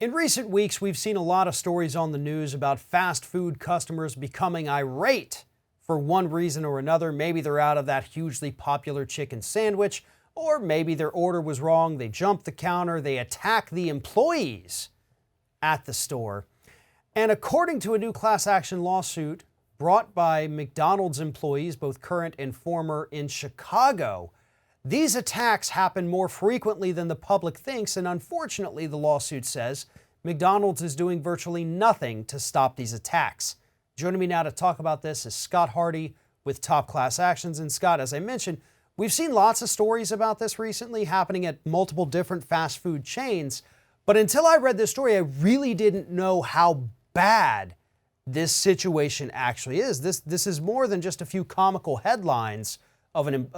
In recent weeks, we've seen a lot of stories on the news about fast food customers becoming irate for one reason or another. Maybe they're out of that hugely popular chicken sandwich, or maybe their order was wrong. They jump the counter, they attack the employees at the store. And according to a new class action lawsuit brought by McDonald's employees, both current and former, in Chicago, these attacks happen more frequently than the public thinks, and unfortunately, the lawsuit says, McDonald's is doing virtually nothing to stop these attacks. Joining me now to talk about this is Scott Hardy with Top Class Actions. And Scott, as I mentioned, we've seen lots of stories about this recently happening at multiple different fast food chains. But until I read this story, I really didn't know how bad this situation actually is. This is more than just a few comical headlines of an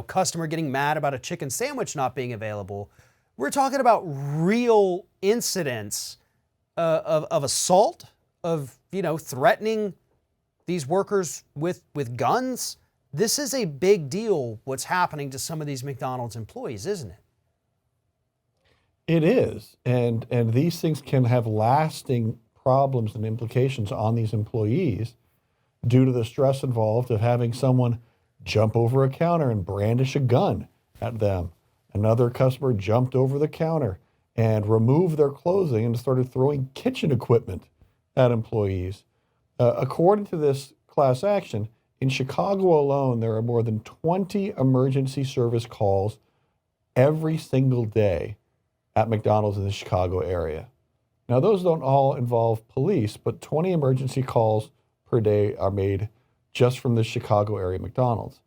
customer getting mad about a chicken sandwich not being available. We're talking about real incidents of assault, of threatening these workers with guns. This is a big deal, what's happening to some of these McDonald's employees, isn't it? It is, and these things can have lasting problems and implications on these employees due to the stress involved of having someone jump over a counter and brandish a gun at them. Another customer jumped over the counter and removed their clothing and started throwing kitchen equipment at employees. According to this class action, in Chicago alone, there are more than 20 emergency service calls every single day at McDonald's in the Chicago area. Now, those don't all involve police, but 20 emergency calls per day are made just from the Chicago area McDonald's.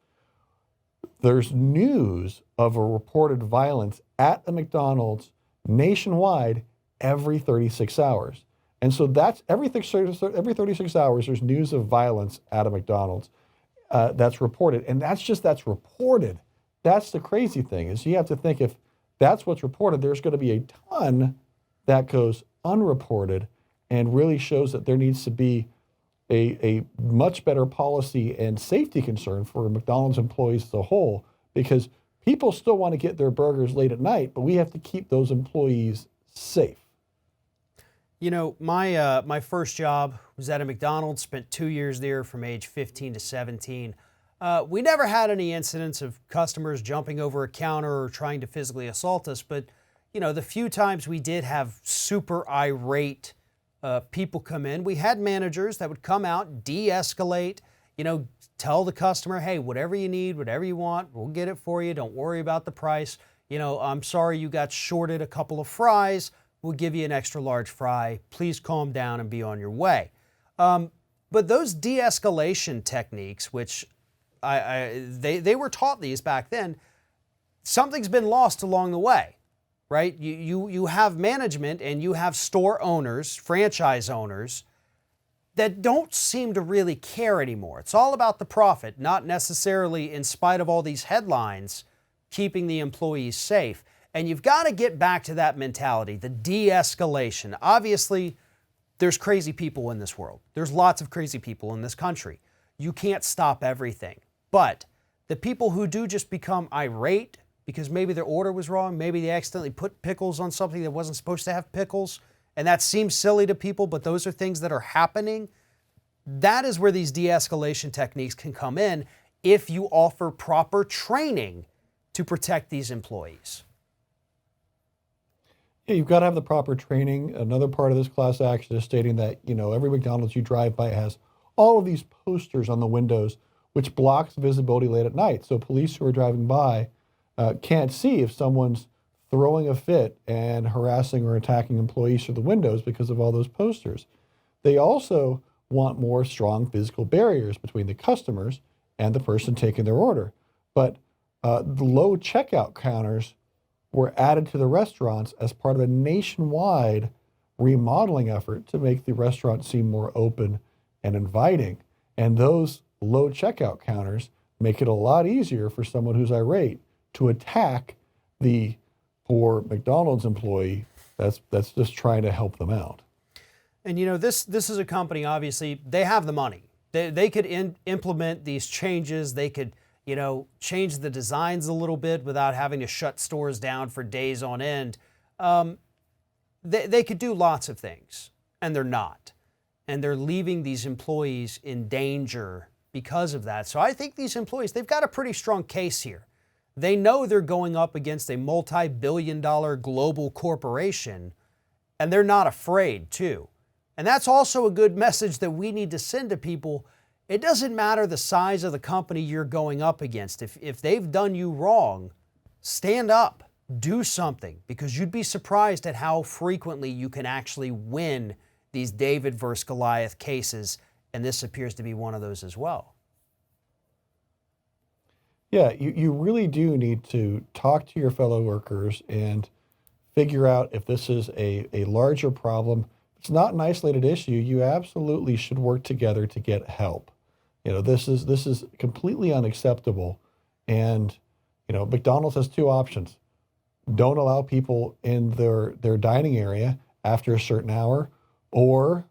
There's news of a reported violence at a McDonald's nationwide every 36 hours. And so that's every 36 hours, there's news of violence at a McDonald's that's reported. And that's reported. That's the crazy thing, is you have to think, if that's what's reported, there's going to be a ton that goes unreported, and really shows that there needs to be a much better policy and safety concern for McDonald's employees as a whole, because people still want to get their burgers late at night, but we have to keep those employees safe. My first job was at a McDonald's, spent 2 years there from age 15 to 17. We never had any incidents of customers jumping over a counter or trying to physically assault us, but the few times we did have super irate people come in, we had managers that would come out, de-escalate, tell the customer, hey, whatever you need, whatever you want, we'll get it for you. Don't worry about the price. I'm sorry you got shorted a couple of fries. We'll give you an extra large fry. Please calm down and be on your way. But those de-escalation techniques, which they were taught these back then, something's been lost along the way. Right? You have management and you have store owners, franchise owners, that don't seem to really care anymore. It's all about the profit, not necessarily, in spite of all these headlines, keeping the employees safe. And you've got to get back to that mentality, the de-escalation. Obviously, there's crazy people in this world. There's lots of crazy people in this country. You can't stop everything. But the people who do just become irate because maybe their order was wrong, maybe they accidentally put pickles on something that wasn't supposed to have pickles, and that seems silly to people, but those are things that are happening. That is where these de-escalation techniques can come in if you offer proper training to protect these employees. Yeah, you've got to have the proper training. Another part of this class action is stating that, every McDonald's you drive by has all of these posters on the windows, which blocks visibility late at night. So police who are driving by can't see if someone's throwing a fit and harassing or attacking employees through the windows because of all those posters. They also want more strong physical barriers between the customers and the person taking their order. But the low checkout counters were added to the restaurants as part of a nationwide remodeling effort to make the restaurant seem more open and inviting. And those low checkout counters make it a lot easier for someone who's irate to attack the poor McDonald's employee that's just trying to help them out. And this is a company, obviously, they have the money. They could implement these changes. They could change the designs a little bit without having to shut stores down for days on end. they could do lots of things, and they're not. And they're leaving these employees in danger because of that. So I think these employees, they've got a pretty strong case here. They know they're going up against a multi-billion-dollar global corporation, and they're not afraid, too. And that's also a good message that we need to send to people. It doesn't matter the size of the company you're going up against. If they've done you wrong, stand up, do something, because you'd be surprised at how frequently you can actually win these David versus Goliath cases, and this appears to be one of those as well. Yeah, you really do need to talk to your fellow workers and figure out if this is a larger problem. It's not an isolated issue. You absolutely should work together to get help. You know, this is completely unacceptable. And, you know, McDonald's has two options. Don't allow people in their dining area after a certain hour, or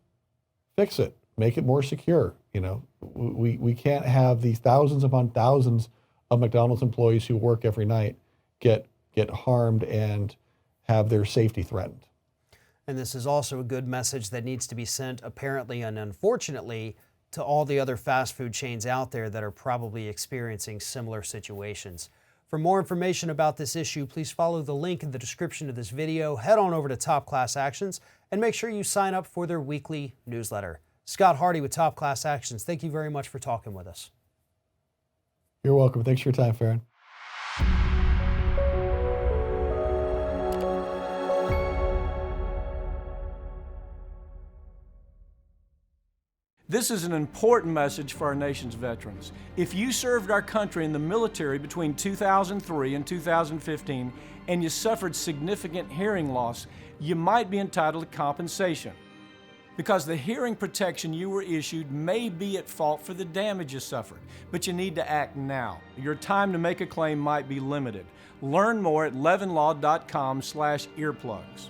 fix it, make it more secure. You know, we can't have these thousands upon thousands of McDonald's employees who work every night get harmed and have their safety threatened. And this is also a good message that needs to be sent, apparently and unfortunately, to all the other fast food chains out there that are probably experiencing similar situations. For more information about this issue, please follow the link in the description of this video, head on over to Top Class Actions, and make sure you sign up for their weekly newsletter. Scott Hardy with Top Class Actions, thank you very much for talking with us. You're welcome. Thanks for your time, Farron. This is an important message for our nation's veterans. If you served our country in the military between 2003 and 2015 and you suffered significant hearing loss, you might be entitled to compensation, because the hearing protection you were issued may be at fault for the damage you suffered, but you need to act now. Your time to make a claim might be limited. Learn more at levinlaw.com/earplugs.